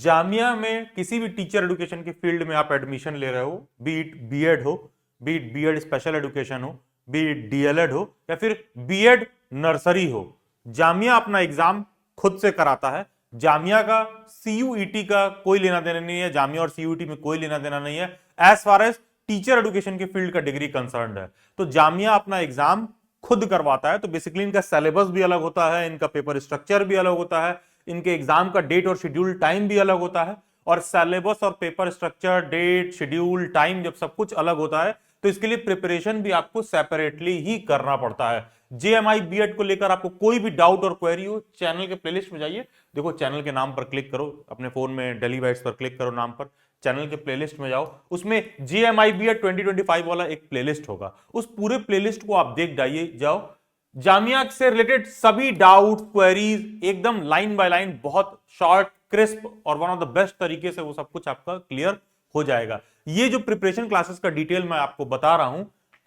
जामिया में किसी भी टीचर एजुकेशन की फील्ड में आप एडमिशन ले रहे हो, बी इट बीएड हो, be it BEd special education हो, बी इट डीएलएड हो या फिर बीएड नर्सरी हो, जामिया अपना एग्जाम खुद से कराता है। जामिया का सीयूईटी का कोई लेना देना नहीं है, जामिया और सीयूईटी में कोई लेना देना नहीं है as far as teacher education के फील्ड का डिग्री कंसर्न है। तो जामिया अपना एग्जाम खुद करवाता है। तो बेसिकली इनका सिलेबस भी अलग होता है, इनका पेपर स्ट्रक्चर भी अलग होता है, इनके एग्जाम का डेट और शेड्यूल टाइम भी अलग होता है। और सिलेबस और paper structure, date, schedule, time जब सब कुछ अलग होता है तो इसके लिए प्रिपरेशन भी आपको सेपरेटली ही करना पड़ता है। जेएमआई बीएड को लेकर आपको कोई भी डाउट और क्वेरी हो, चैनल के प्लेलिस्ट में जाइए, देखो चैनल के नाम पर क्लिक करो, अपने फोन में डेली बाइट्स पर क्लिक करो, नाम पर चैनल के प्लेलिस्ट में जाओ, उसमें जेएमआई बीएड 2025 वाला एक प्लेलिस्ट होगा, उस पूरे प्लेलिस्ट को आप देख जाओ। जामिया से रिलेटेड सभी डाउट क्वेरीज एकदम लाइन बाय लाइन, बहुत शॉर्ट, क्रिस्प और वन ऑफ द बेस्ट तरीके से वो सब कुछ आपका क्लियर हो जाएगा। ये जो प्रिपरेशन क्लासेस का डिटेल मैं आपको बता रहा हूं,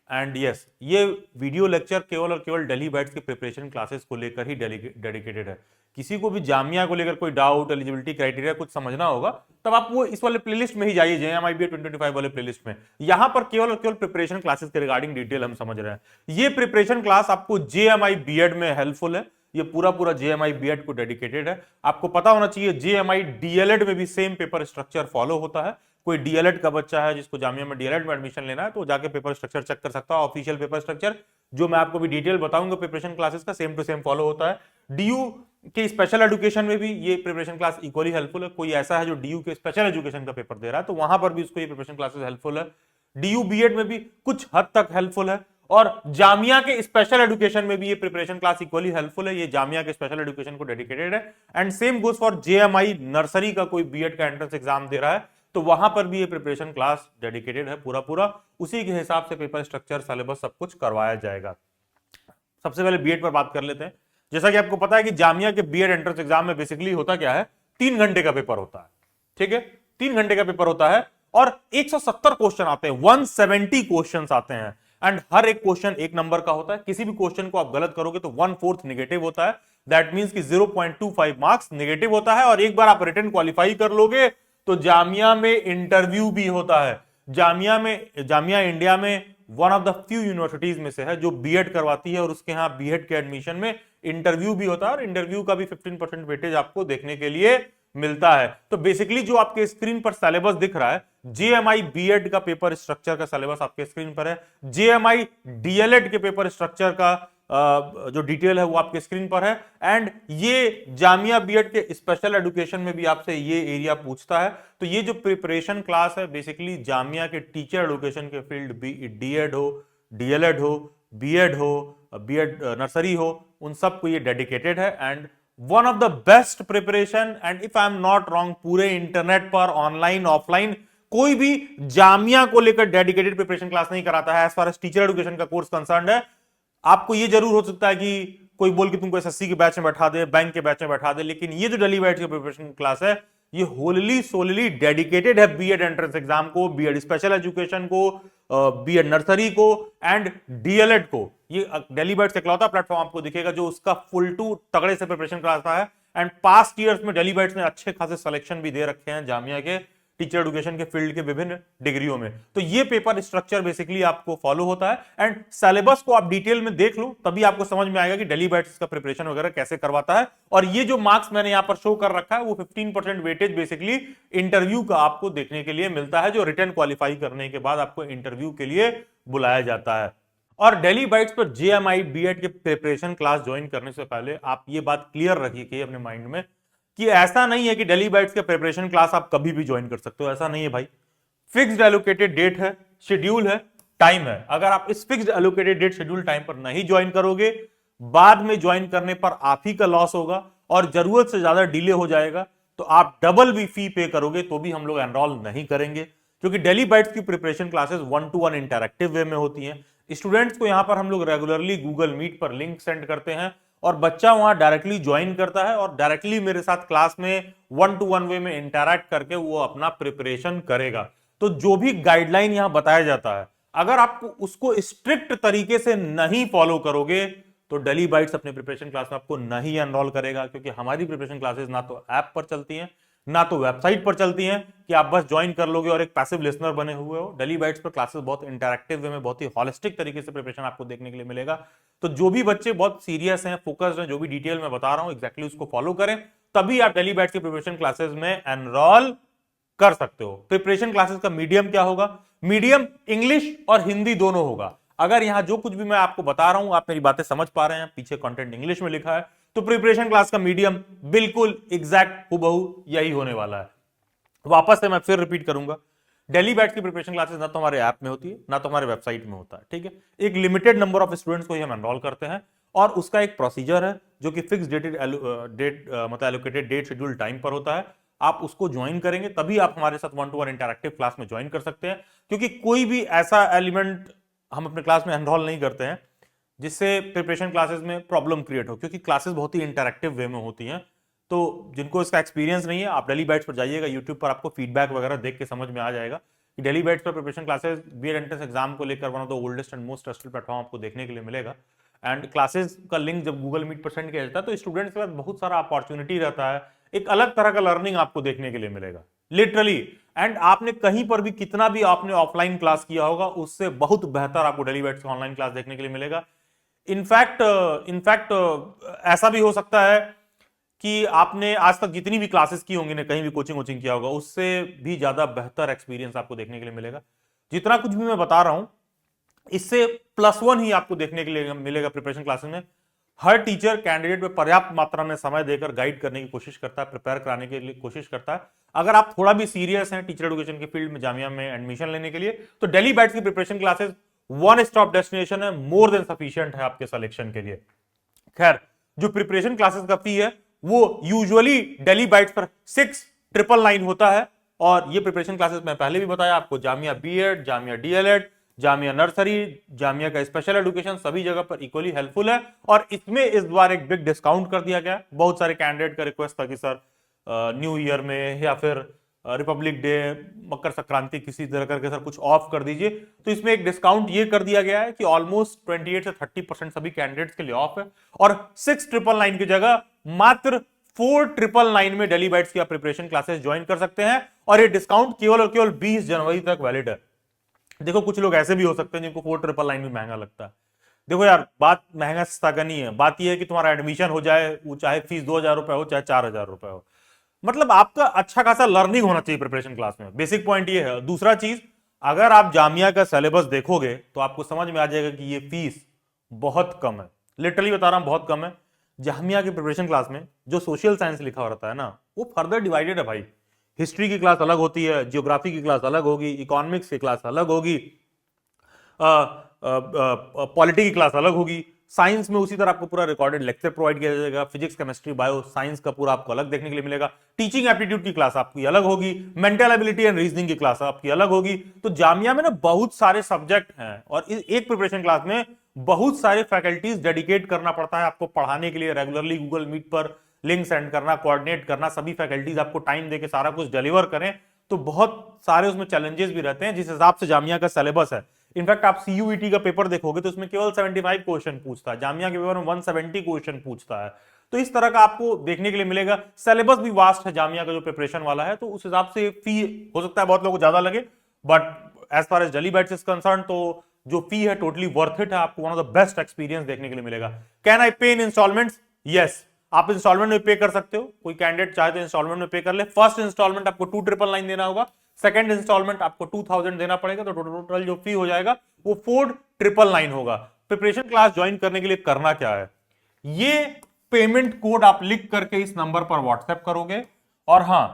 एंड यस, ये वीडियो लेक्चर केवल और केवल डेली बाइट्स के प्रिपरेशन क्लासेस को लेकर ही डेडिकेटेड है। किसी को भी जामिया को लेकर कोई डाउट, एलिजिबिलिटी क्राइटेरिया कुछ समझना होगा, तब आप वो इस वाले प्लेलिस्ट में ही जाइए, जेएमआईबी 2025 वाले प्लेलिस्ट में। यहां पर केवल और केवल प्रिपरेशन क्लासेस के रिगार्डिंग डिटेल हम समझ रहे हैं। ये प्रिपरेशन क्लास आपको जेएमआई बीएड में हेल्पफुल है, ये पूरा जेएमआई बीएड को डेडिकेटेड है। आपको पता होना चाहिए जेएमआई डीएलएड में भी सेम पेपर स्ट्रक्चर फॉलो होता है। कोई डीएलएड का बच्चा है जिसको जामिया में डीएलएड में एडमिशन लेना है तो जाके पेपर स्ट्रक्चर चेक कर सकता है। ऑफिशियल पेपर स्ट्रक्चर जो मैं आपको भी डिटेल बताऊंगा प्रिपरेशन क्लासेस का, सेम टू सेम फॉलो होता है। डीयू के स्पेशल एजुकेशन में भी ये प्रिपरेशन क्लास इक्वली हेल्पफुल है। कोई ऐसा है जो डीयू के स्पेशल एजुकेशन का पेपर दे रहा है तो वहां पर भी उसको ये प्रिपरेशन क्लासेस हेल्पफुल है। डीयू बीएड में भी कुछ हद तक हेल्पफुल है, और जामिया के स्पेशल एजुकेशन में भी ये प्रिपरेशन क्लास इक्वली हेल्पफुल है। ये जामिया के स्पेशल एजुकेशन को डेडिकेटेड है। And same goes for JMI nursery का कोई बीएड का एंट्रेंस एग्जाम दे रहा है तो वहां पर भी ये प्रिपरेशन क्लास डेडिकेटेड है। पूरा उसी के हिसाब से पेपर स्ट्रक्चर, सिलेबस सब कुछ करवाया जाएगा। सबसे पहले बीएड पर बात कर लेते हैं। जैसा कि आपको पता है कि जामिया के बीएड एंट्रेंस एग्जाम में बेसिकली होता क्या है, 3 घंटे का पेपर होता है। ठीक है, 3 घंटे का पेपर होता है और 170 क्वेश्चन आते हैं, 170 क्वेश्चन आते हैं। एंड हर एक क्वेश्चन 1 नंबर का होता है। किसी भी क्वेश्चन को आप गलत करोगे तो 1/4 नेगेटिव होता है। दैट मींस कि 0.25 मार्क्स नेगेटिव होता है। और एक बार आप रिटन क्वालिफाई कर लोगे तो जामिया में इंटरव्यू भी होता है। जामिया इंडिया में one of the few universities में से है जो बीएड करवाती है और उसके यहां बीएड के एडमिशन में इंटरव्यू भी होता है, और इंटरव्यू का भी 15% वेटेज आपको देखने के लिए मिलता है। तो बेसिकली जो आपके स्क्रीन पर सिलेबस दिख रहा है, जेएमआई बीएड का पेपर स्ट्रक्चर का सिलेबस आपके स्क्रीन पर है। जेएमआई डीएलएड के पेपर स्ट्रक्चर का जो डिटेल है वो आपके स्क्रीन पर है। एंड ये जामिया बीएड के स्पेशल एजुकेशन में भी आपसे ये एरिया पूछता है। तो ये जो प्रिपरेशन क्लास है बेसिकली जामिया के टीचर एजुकेशन के फील्ड, डीएड हो, डीएलएड हो, बीएड हो, बीएड नर्सरी हो, उन सबको ये डेडिकेटेड है। And one of the best preparation, and if I am not wrong पूरे इंटरनेट पर ऑनलाइन ऑफलाइन कोई भी जामिया को लेकर डेडिकेटेड प्रिपरेशन क्लास नहीं कराता है as far as teacher education का कोर्स कंसर्न है। आपको ये जरूर हो सकता है कि कोई बोल के तुमको एसएससी के बैच में बैठा दे, बैंक के बैच में बैठा दे, लेकिन ये जो डेली बैच की प्रिपरेशन क्लास है ये होलली सोलली डेडिकेटेड है बीएड एंट्रेंस एग्जाम को, बीएड स्पेशल एजुकेशन को, बीएड नर्सरी को एंड डीएलएड को। ये डेली बैच इकलौता प्लेटफॉर्म आपको दिखेगा जो उसका फुल टू तगड़े से प्रिपरेशन कराता है। एंड पास्ट ईयर्स में डेली बैच ने अच्छे खासे सिलेक्शन भी दे रखे हैं जामिया के टीचर एजुकेशन के फील्ड के विभिन्न डिग्रियों में। तो ये पेपर स्ट्रक्चर बेसिकली आपको फॉलो होता है। एंड सिलेबस को आप डिटेल में देख लो तभी आपको समझ में आएगा कि डेली बैट्स का प्रिपरेशन वगैरह कैसे करवाता है। और ये जो मार्क्स मैंने यहां पर शो कर रखा है वो 15% वेटेज बेसिकली इंटरव्यू का आपको देखने के लिए मिलता है, जो रिटन क्वालिफाई करने के बाद आपको इंटरव्यू के लिए बुलाया जाता है। और डेली बाइट्स पर जेएमआई बीएड के प्रिपरेशन क्लास ज्वाइन करने से पहले आप ये बात क्लियर रखिए अपने माइंड में कि ऐसा नहीं है कि डेली बाइट्स के प्रिपरेशन क्लास आप कभी भी ज्वाइन कर सकते हो। ऐसा नहीं है भाई, फिक्स्ड एलोकेटेड डेट है, शेड्यूल है, टाइम है। अगर आप इस fixed allocated date, schedule, time पर नहीं ज्वाइन करोगे, बाद में ज्वाइन करने पर आप ही का लॉस होगा और जरूरत से ज्यादा डिले हो जाएगा। तो आप डबल भी फी पे करोगे तो भी हम लोग एनरोल नहीं करेंगे, क्योंकि डेली बाइट्स की प्रिपरेशन क्लासेस 1-to-1 इंटरैक्टिव वे में होती हैं। स्टूडेंट्स को यहां पर हम लोग रेगुलरली गूगल मीट पर लिंक सेंड करते हैं और बच्चा वहां डायरेक्टली ज्वाइन करता है और डायरेक्टली मेरे साथ क्लास में 1-to-1 वे में इंटरैक्ट करके वो अपना प्रिपरेशन करेगा। तो जो भी गाइडलाइन यहां बताया जाता है, अगर आपको उसको स्ट्रिक्ट तरीके से नहीं फॉलो करोगे तो डेली बाइट्स अपने प्रिपरेशन क्लास में आपको नहीं एनरोल करेगा, क्योंकि हमारी प्रिपरेशन क्लासेस ना तो ऐप पर चलती हैं, ना तो वेबसाइट पर चलती हैं कि आप बस ज्वाइन कर लोगे और एक पैसिव लिसनर बने हुए हो। डेली बाइट्स पर क्लासेस बहुत इंटरैक्टिव वे में, बहुत ही हॉलिस्टिक तरीके से प्रिपरेशन आपको देखने के लिए मिलेगा। तो जो भी बच्चे बहुत सीरियस हैं, फोकस्ड हैं, जो भी डिटेल में बता रहा हूं एग्जैक्टली उसको फॉलो करें, तभी आप डेली बाइट्स की प्रिपरेशन क्लासेस में एनरोल कर सकते हो। प्रिपरेशन क्लासेस का मीडियम क्या होगा? मीडियम इंग्लिश और हिंदी दोनों होगा। अगर यहां जो कुछ भी मैं आपको बता रहा हूं आप मेरी बातें समझ पा रहे हैं, पीछे कंटेंट इंग्लिश में लिखा है, तो प्रिपरेशन क्लास का मीडियम बिल्कुल एग्जैक्ट हुबहू यही होने वाला है। वापस से मैं फिर रिपीट करूंगा, डेली बैच की प्रिपरेशन क्लासेस ना तो हमारे ऐप में होती है, ना तो हमारे वेबसाइट में होता है, ठीक है। एक लिमिटेड नंबर ऑफ स्टूडेंट्स को ही हम एनरोल करते हैं और उसका एक प्रोसीजर है जो कि फिक्स मतलब एलोकेटेड डेट शेड्यूल टाइम पर होता है। आप उसको ज्वाइन करेंगे तभी आप हमारे साथ 1-to-1 इंटरैक्टिव क्लास में ज्वाइन कर सकते हैं, क्योंकि कोई भी ऐसा एलिमेंट हम अपने क्लास में एनरोल नहीं करते हैं जिससे प्रिपरेशन क्लासेस में प्रॉब्लम क्रिएट हो, क्योंकि क्लासेस बहुत ही इंटरैक्टिव वे में होती हैं। तो जिनको इसका एक्सपीरियंस नहीं है, आप डेली बैच पर जाइएगा, यूट्यूब पर आपको फीडबैक वगैरह देख के समझ में आ जाएगा कि डेली बैच पर preparation classes BEd entrance exam को लेकर one of the oldest and most trusted platform आपको देखने के लिए मिलेगा। एंड क्लासेस का लिंक जब गूगल मीट पर सेंड किया जाता है तो स्टूडेंट्स के पास बहुत सारा अपॉर्चुनिटी रहता है, एक अलग तरह का लर्निंग आपको देखने के लिए मिलेगा लिटरली। एंड आपने कहीं पर भी कितना भी आपने ऑफलाइन क्लास किया होगा उससे बहुत बेहतर आपको डेली बैच का ऑनलाइन क्लास देखने के लिए मिलेगा। इनफैक्ट ऐसा भी हो सकता है कि आपने आज तक जितनी भी क्लासेस की होंगी ना, कहीं भी कोचिंग किया होगा, उससे भी ज्यादा बेहतर एक्सपीरियंस आपको देखने के लिए मिलेगा। जितना कुछ भी मैं बता रहा हूं इससे +1 ही आपको देखने के लिए मिलेगा प्रिपरेशन क्लासेस में। हर टीचर कैंडिडेट में पर्याप्त मात्रा में समय देकर गाइड करने की कोशिश करता है, प्रिपेयर कराने के लिए कोशिश करता है। अगर आप थोड़ा भी सीरियस हैं टीचर एजुकेशन की फील्ड में जामिया में एडमिशन लेने के लिए, तो डेली बैच की preparation classes one stop destination है, मोर देन सफिशिएंट है आपके सिलेक्शन के लिए। खैर, जो प्रिपरेशन क्लासेस का फी है वो यूजुअली डेली बाइट्स पर 6,999 होता है। और ये प्रिपरेशन क्लासेस मैं पहले भी बताया आपको, Jamia BEd, Jamia DElEd, Jamia nursery, Jamia का स्पेशल एजुकेशन सभी जगह पर इक्वली हेल्पफुल है। और इसमें इस बार एक बिग डिस्काउंट कर दिया गया। बहुत सारे कैंडिडेट का रिक्वेस्ट था कि सर न्यू ईयर में या फिर रिपब्लिक डे, मकर संक्रांति, किसी तरह करके सर कुछ ऑफ कर दीजिए, तो इसमें एक डिस्काउंट ये कर दिया गया है कि ऑलमोस्ट 28 से 30% सभी कैंडिडेट्स के लिए ऑफ है। और 6,999 की जगह मात्र 4,999 में डेली बाइट्स की आप प्रिपरेशन क्लासेस ज्वाइन कर सकते हैं। और ये डिस्काउंट केवल और केवल 20 जनवरी तक वैलिड है। देखो, कुछ लोग ऐसे भी हो सकते हैं जिनको 4,999 भी महंगा लगता है। देखो यार, बात महंगा सस्ता का नहीं है, बात यह है कि तुम्हारा एडमिशन हो जाए, वो चाहे फीस 2,000 रुपए हो चाहे 4,000 रुपए हो, मतलब आपका अच्छा खासा लर्निंग होना चाहिए प्रिपरेशन क्लास में। बेसिक पॉइंट ये है। दूसरा चीज, अगर आप जामिया का सिलेबस देखोगे तो आपको समझ में आ जाएगा कि ये फीस बहुत कम है। लिटरली बता रहा हूं, बहुत कम है। जामिया की प्रिपरेशन क्लास में जो सोशल साइंस लिखा रहता है ना, वो फर्दर डिवाइडेड है भाई। हिस्ट्री की क्लास अलग होती है, जियोग्राफी की क्लास अलग होगी, इकोनॉमिक्स की क्लास अलग होगी, पॉलिटी की क्लास अलग होगी, साइंस में उसी तरह आपको पूरा रिकॉर्डेड लेक्चर प्रोवाइड किया जाएगा, फिजिक्स, केमिस्ट्री, बायो साइंस का पूरा आपको अलग देखने के लिए मिलेगा, टीचिंग एप्टीट्यूड की क्लास आपकी अलग होगी, मेंटल एबिलिटी एंड रीजनिंग की क्लास आपकी अलग होगी। तो जामिया में ना बहुत सारे सब्जेक्ट हैं और एक प्रिपरेशन क्लास में बहुत सारे फैकल्टीज डेडिकेट करना पड़ता है आपको पढ़ाने के लिए। रेगुलरली गूगल मीट पर लिंक सेंड करना, कोऑर्डिनेट करना, सभी फैकल्टीज आपको टाइम देके सारा कुछ डिलीवर करें, तो बहुत सारे उसमें चैलेंजेस भी रहते हैं। जिस हिसाब से जामिया का सिलेबस है, इनफैक्ट आप सीयूईटी का पेपर देखोगे तो उसमें केवल 75 क्वेश्चन पूछता है, जामिया के पेपर में 170 क्वेश्चन पूछता है। तो इस तरह का आपको देखने के लिए मिलेगा। सिलेबस भी वास्ट है जामिया का जो प्रिपरेशन वाला है, तो उस हिसाब से फी हो सकता है बहुत लोगों को ज्यादा लगे, but as far as daily batch is concern तो जो फी है टोटली वर्थ इट है। आपको one of the best experience देखने के लिए मिलेगा। Can I pay in installments? Yes, आप इंस्टॉलमेंट में पे कर सकते हो। कोई कैंडिडेट चाहे तो इंस्टॉलमेंट में पे कर ले। फर्स्ट इंस्टॉलमेंट आपको 2,999 देना होगा, सेकंड इंस्टॉलमेंट आपको 2,000 देना पड़ेगा, तो टोटल जो फी हो जाएगा वो 4,999 होगा। प्रिपरेशन क्लास ज्वाइन करने के लिए करना क्या है, ये पेमेंट कोड आप लिख करके इस नंबर पर व्हाट्सएप करोगे। और हां,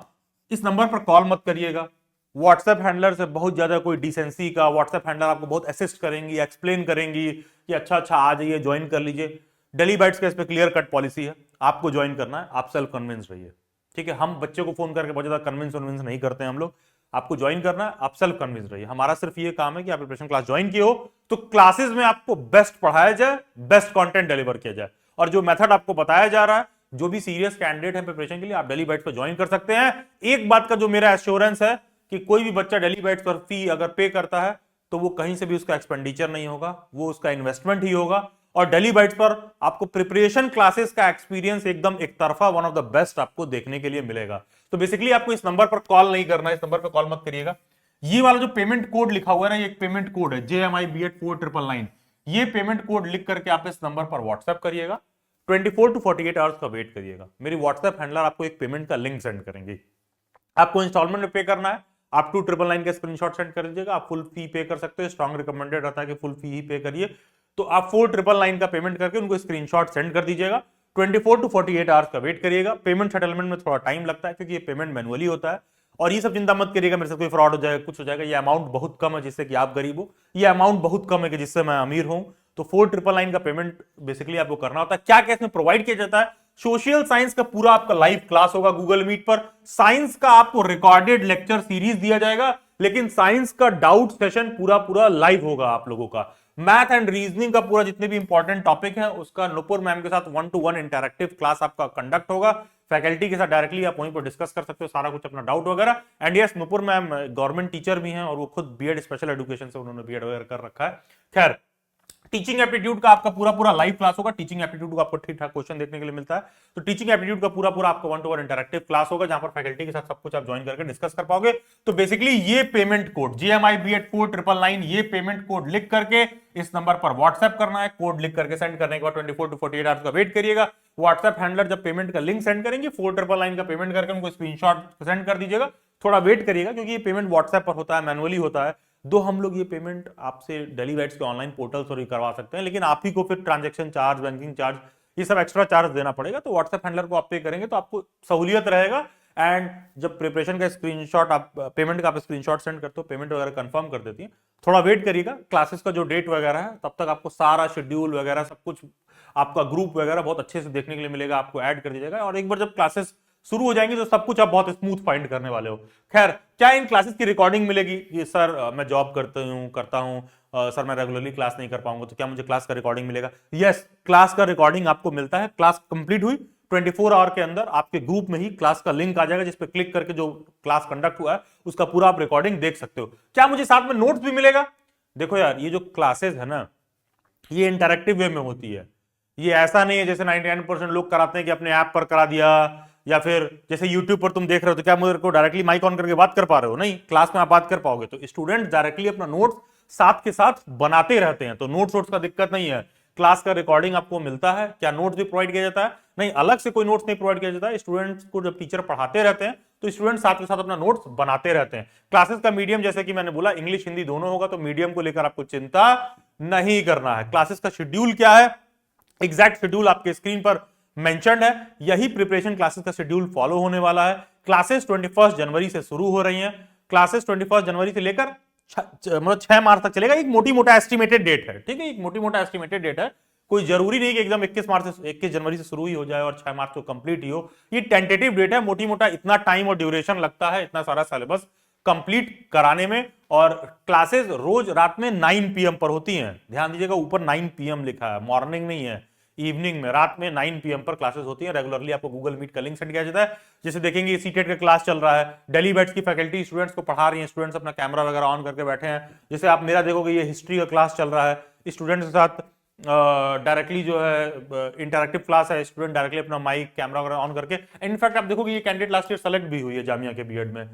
इस नंबर पर कॉल मत करिएगा। व्हाट्सएप हैंडलर से बहुत ज्यादा कोई डिसेंसी का व्हाट्सएप हैंडलर आपको बहुत असिस्ट करेंगी, एक्सप्लेन करेंगी कि अच्छा आ जाइए, ज्वाइन कर लीजिए। डेली बाइट्स का इस पे क्लियर कट पॉलिसी है, आपको ज्वाइन करना है, आप सेल्फ कन्विंस रहिए, ठीक है। हम बच्चे को फोन करके बहुत ज्यादा कन्विंस नहीं करते हैं हम लोग। आपको ज्वाइन करना है, आप सेल्फ कन्विंस रहिए। हमारा सिर्फ ये काम है कि आप प्रिपरेशन क्लास ज्वाइन किए हो तो क्लासेस में आपको बेस्ट पढ़ाया जाए, बेस्ट कंटेंट डिलीवर किया जाए। और जो मेथड आपको बताया जा रहा है, जो भी सीरियस कैंडिडेट है प्रिपरेशन के लिए, आप डेली बैच पर ज्वाइन कर सकते हैं। एक बात का जो मेरा एश्योरेंस है कि कोई भी बच्चा डेली बैच पर फी अगर पे करता है तो वो कहीं से भी उसका एक्सपेंडिचर नहीं होगा, वो उसका इन्वेस्टमेंट ही होगा। और डेली बाइट्स पर आपको प्रिपरेशन क्लासेस का एक्सपीरियंस एकदम एक तरफा वन ऑफ द बेस्ट आपको देखने के लिए मिलेगा। तो बेसिकली आपको इस नंबर पर कॉल नहीं करना है, इस नंबर पर कॉल मत करिएगा। ये वाला जो पेमेंट कोड लिखा हुआ है ना, ये एक पेमेंट कोड है JMI B84999। ये पेमेंट कोड लिख करके आप इस नंबर पर व्हाट्सएप करिएगा, 24 to 48 आवर्स का वेट करिएगा। मेरी व्हाट्सएप हैंडलर आपको एक पेमेंट का लिंक सेंड करेंगे। आपको इंस्टॉलमेंट में पे करना है, आप 299 का स्क्रीनशॉट सेंड कर दीजिएगा। आप फुल फी पे कर सकते हो, स्ट्रॉन्ग रिकमेंडेड रहता है कि फुल फी ही पे करिए। तो आप 4999 का पेमेंट करके उनको स्क्रीनशॉट सेंड कर दीजिएगा। 24 to 48 आवर्स का वेट करिएगा। पेमेंट सेटलमेंट में थोड़ा टाइम लगता है क्योंकि ये पेमेंट मैनुअली होता है। और ये सब चिंता मत करिएगा मेरे साथ कोई फ्रॉड हो जाएगा, कुछ हो जाएगा। ये अमाउंट बहुत कम है जिससे कि आप गरीब हो, ये अमाउंट बहुत कम है कि जिससे मैं अमीर हूं। तो 4999 का पेमेंट बेसिकली आपको करना होता है। क्या क्या इसमें प्रोवाइड किया जाता है? सोशल साइंस का पूरा आपका लाइव क्लास होगा गूगल मीट पर। साइंस का आपको रिकॉर्डेड लेक्चर सीरीज दिया जाएगा, लेकिन साइंस का डाउट सेशन पूरा पूरा लाइव होगा आप लोगों का। मैथ एंड रीजनिंग का पूरा जितने भी इंपॉर्टेंट टॉपिक है उसका नुपुर मैम के साथ 1-to-1 इंटरैक्टिव क्लास आपका कंडक्ट होगा। फैकल्टी के साथ डायरेक्टली आप वहीं पर डिस्कस कर सकते हो सारा कुछ अपना डाउट वगैरह। And yes, Nupur ma'am government teacher भी हैं और वो खुद बीएड स्पेशल एजुकेशन से उन्होंने बीएड वगैरह कर रखा है। खैर, टीचिंग एप्टीट्यूड का आपका पूरा पूरा लाइव क्लास होगा। टीचिंग एप्टीट्यूड को आपको ठीक ठाक क्वेश्चन देखने के लिए मिलता है। तो टीचिंग एप्टीट्यूड का पूरा पूरा आपका 1-to-1 इंटरैक्टिव क्लास होगा जहां पर फैकल्टी के साथ सब कुछ आप ज्वाइन करके डिस्कस कर पाओगे। तो बेसिकली ये पेमेंट कोड JMI B84999, ये पेमेंट कोड लिख करके इस नंबर पर व्हाट्सएप करना है। कोड लिख करके सेंड करने के बाद 24 to 48 आवर्स का वेट करिएगा। व्हाट्सएप हैंडलर जब पेमेंट का लिंक सेंड करेंगे 4999 का पेमेंट करके उनको स्क्रीनशॉट सेंड कर दीजिएगा। थोड़ा वेट करिएगा क्योंकि ये पेमेंट व्हाट्सएप पर होता है, मैनुअली होता है। दो हम लोग ये पेमेंट आपसे डेली बाइट्स के ऑनलाइन पोर्टल से करवा सकते हैं, लेकिन आप ही को फिर ट्रांजैक्शन चार्ज, बैंकिंग चार्ज, ये सब एक्स्ट्रा चार्ज देना पड़ेगा। तो व्हाट्सएप हैंडलर को आप पे करेंगे तो आपको सहूलियत रहेगा। एंड जब प्रिपरेशन का स्क्रीनशॉट आप पेमेंट का आप स्क्रीनशॉट सेंड करते हो, पेमेंट वगैरह कंफर्म कर देती है। थोड़ा वेट करिएगा, क्लासेस का जो डेट वगैरह है तब तक आपको सारा शेड्यूल वगैरह सब कुछ, आपका ग्रुप वगैरह बहुत अच्छे से देखने के लिए मिलेगा, आपको ऐड कर दीजिएगा। और एक बार जब क्लासेस शुरू हो जाएंगे तो सब कुछ आप बहुत स्मूथ फाइंड करने वाले हो। खैर, क्या इन क्लासेस की रिकॉर्डिंग मिलेगी? ये सर मैं जॉब करता हूं सर मैं रेगुलरली क्लास नहीं कर पाऊंगा, तो क्या मुझे क्लास का रिकॉर्डिंग मिलेगा? यस, क्लास का रिकॉर्डिंग आपको मिलता है। क्लास कंप्लीट हुई 24 आवर के अंदर आपके ग्रुप में ही क्लास का लिंक आ जाएगा, जिस पे क्लिक करके जो क्लास कंडक्ट हुआ है उसका पूरा आप रिकॉर्डिंग देख सकते हो। क्या मुझे साथ में नोट्स भी मिलेगा? देखो यार, ये जो क्लासेस है ना, ये इंटरैक्टिव वे में होती है। ये ऐसा नहीं है जैसे 99% लोग कराते हैं कि अपने ऐप पर करा दिया, या फिर जैसे YouTube पर तुम देख रहे हो तो क्या मुझे को डायरेक्टली माइक ऑन करके बात कर पा रहे हो? नहीं, क्लास में आप बात कर पाओगे। तो स्टूडेंट डायरेक्टली अपना नोट्स साथ के साथ बनाते रहते हैं, तो नोट्स का दिक्कत नहीं है। क्लास का रिकॉर्डिंग आपको मिलता है। क्या नोट्स भी प्रोवाइड किया जाता है? नहीं, अलग से कोई नोट्स नहीं प्रोवाइड किया जाता है। स्टूडेंट्स को जब टीचर पढ़ाते रहते हैं तो स्टूडेंट साथ के साथ अपना नोट्स बनाते रहते हैं। क्लासेस का मीडियम जैसे कि मैंने बोला इंग्लिश हिंदी दोनों होगा, तो मीडियम को लेकर आपको चिंता नहीं करना है। क्लासेस का शेड्यूल क्या है? एग्जैक्ट शेड्यूल आपके स्क्रीन पर मेंशन्ड है। यही प्रिपरेशन क्लासेस का शेड्यूल फॉलो होने वाला है। क्लासेस 21 जनवरी से शुरू हो रही हैं। क्लासेस 21 जनवरी से लेकर मतलब 6 मार्च तक चलेगा। एक मोटी मोटा एस्टिमेटेड डेट है, ठीक है, एक मोटी मोटा एस्टिमेटेड डेट है। कोई जरूरी नहीं कि एकदम 21 जनवरी से शुरू ही हो जाए और 6 मार्च को कंप्लीट ही हो। ये टेंटेटिव डेट है। मोटी मोटा इतना टाइम और ड्यूरेशन लगता है इतना सारा सिलेबस कंप्लीट कराने में। और क्लासेस रोज रात में 9 PM पर होती हैं। ध्यान दीजिएगा, ऊपर 9 PM लिखा है, मॉर्निंग नहीं है, इवनिंग में, रात में 9 PM पर क्लासेस होती है। रेगुलरली आपको गूगल मीट का लिंक सेंड किया जाता है। जैसे देखेंगे सीटेट का क्लास चल रहा है, डेली बैट्स की फैकल्टी स्टूडेंट्स को पढ़ा रही है, स्टूडेंट्स अपना कैमरा वगैरह ऑन करके बैठे हैं। जैसे आप मेरा देखोगे ये हिस्ट्री का क्लास चल रहा है, स्टूडेंट्स के साथ डायरेक्टली जो है इंटरैक्टिव क्लास है, स्टूडेंट डायरेक्टली अपना माइक कैमरा वगैरह ऑन करके। इनफैक्ट आप देखोगे ये कैंडिडेट लास्ट ईयर सेलेक्ट भी हुई है जामिया के बीएड में।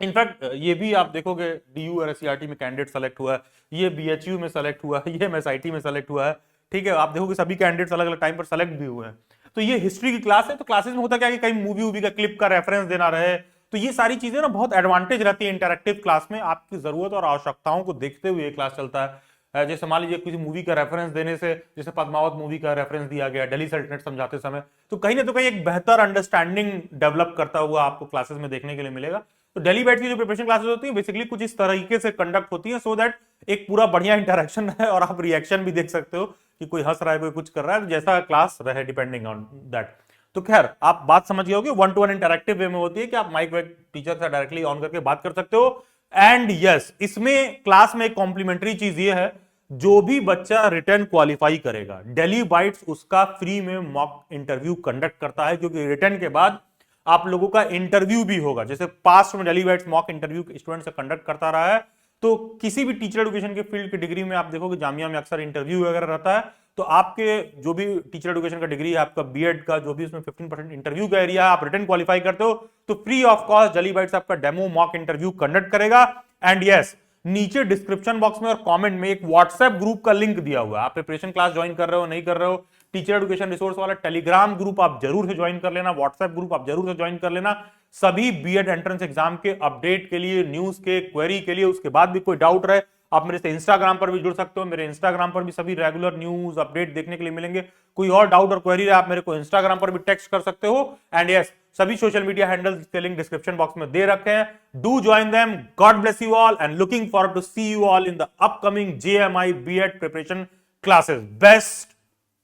इनफैक्ट ये भी आप देखोगे DU और SCRT में कैंडिडेट सेलेक्ट हुआ है, ये BHU में सेलेक्ट हुआ है, ये MSIT में सेलेक्ट हुआ है, ठीक है। आप देखोगे सभी कैंडिडेट्स अलग अलग टाइम पर सेलेक्ट भी हुए हैं। तो ये हिस्ट्री की क्लास है। तो क्लासेस में होता क्या है कि कहीं मूवी वूवी का क्लिप का रेफरेंस देना रहे, तो ये सारी चीजें ना बहुत एडवांटेज रहती है इंटरैक्टिव क्लास में। आपकी जरूरत और आवश्यकताओं को देखते हुए ये क्लास चलता है। जैसे मान लीजिए किसी मूवी का रेफरेंस देने से, जैसे पद्मावत मूवी का रेफरेंस दिया गया दिल्ली सल्तनत समझाते समय, तो कहीं ना तो कहीं एक बेहतर अंडरस्टैंडिंग डेवलप करता हुआ आपको क्लासेस में देखने के लिए मिलेगा। तो डेली बैच की जो प्रिपरेशन क्लासेस होती है बेसिकली कुछ इस तरीके से कंडक्ट होती है, सो दैट एक पूरा बढ़िया इंटरेक्शन है और आप रिएक्शन भी देख सकते हो कि कोई हंस रहा है, कोई कुछ कर रहा है, तो जैसा क्लास रहे डिपेंडिंग ऑन दैट। तो खैर आप बात समझ गए होगे, 1-to-1 इंटरैक्टिव वे में होती है कि आप माइक टीचर से डायरेक्टली ऑन करके बात कर सकते हो। एंड यस, इसमें क्लास में एक कॉम्प्लीमेंट्री चीज ये है, जो भी बच्चा रिटर्न क्वालिफाई करेगा डेली बाइट्स उसका फ्री में मॉक इंटरव्यू कंडक्ट करता है, क्योंकि रिटर्न के बाद आप लोगों का इंटरव्यू भी होगा। जैसे पास्ट में daily bytes mock interview student से कंडक्ट करता रहा है, तो किसी भी टीचर एजुकेशन के फील्ड की डिग्री में आप देखोगे जामिया में अक्सर इंटरव्यू वगैरह रहता है, तो आपके जो भी टीचर एजुकेशन का डिग्री है, आपका बीएड का जो भी उसमें 15% इंटरव्यू का एरिया है, आप रिटन क्वालिफाई करते हो तो फ्री ऑफ कॉस्ट जली बाइट्स आपका डेमो मॉक इंटरव्यू कंडक्ट करेगा। एंड यस, नीचे डिस्क्रिप्शन बॉक्स में और कमेंट में एक व्हाट्सएप ग्रुप का लिंक दिया हुआ है। आप प्रिपरेशन क्लास ज्वाइन कर रहे हो, नहीं कर रहे हो, टीचर एजुकेशन रिसोर्स वाला टेलीग्राम ग्रुप आप जरूर से ज्वाइन कर लेना, व्हाट्सएप ग्रुप आप जरूर से ज्वाइन कर लेना। सभी बीएड एंट्रेंस एग्जाम के अपडेट के लिए, न्यूज के क्वेरी के लिए, उसके बाद भी कोई डाउट रहे आप मेरे से इंस्टाग्राम पर भी जुड़ सकते हो। मेरे इंस्टाग्राम पर भी सभी रेगुलर न्यूज अपडेट देखने के लिए मिलेंगे। कोई और डाउट और क्वेरी रहे आप मेरे को इंस्टाग्राम पर भी टेक्स्ट कर सकते हो। एंड यस, सभी सोशल मीडिया हैंडल्स के लिंक डिस्क्रिप्शन बॉक्स में दे रखे हैं। Do join them. God bless you all and looking forward to see you all in the upcoming JMI BEd preparation classes. Best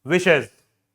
wishes.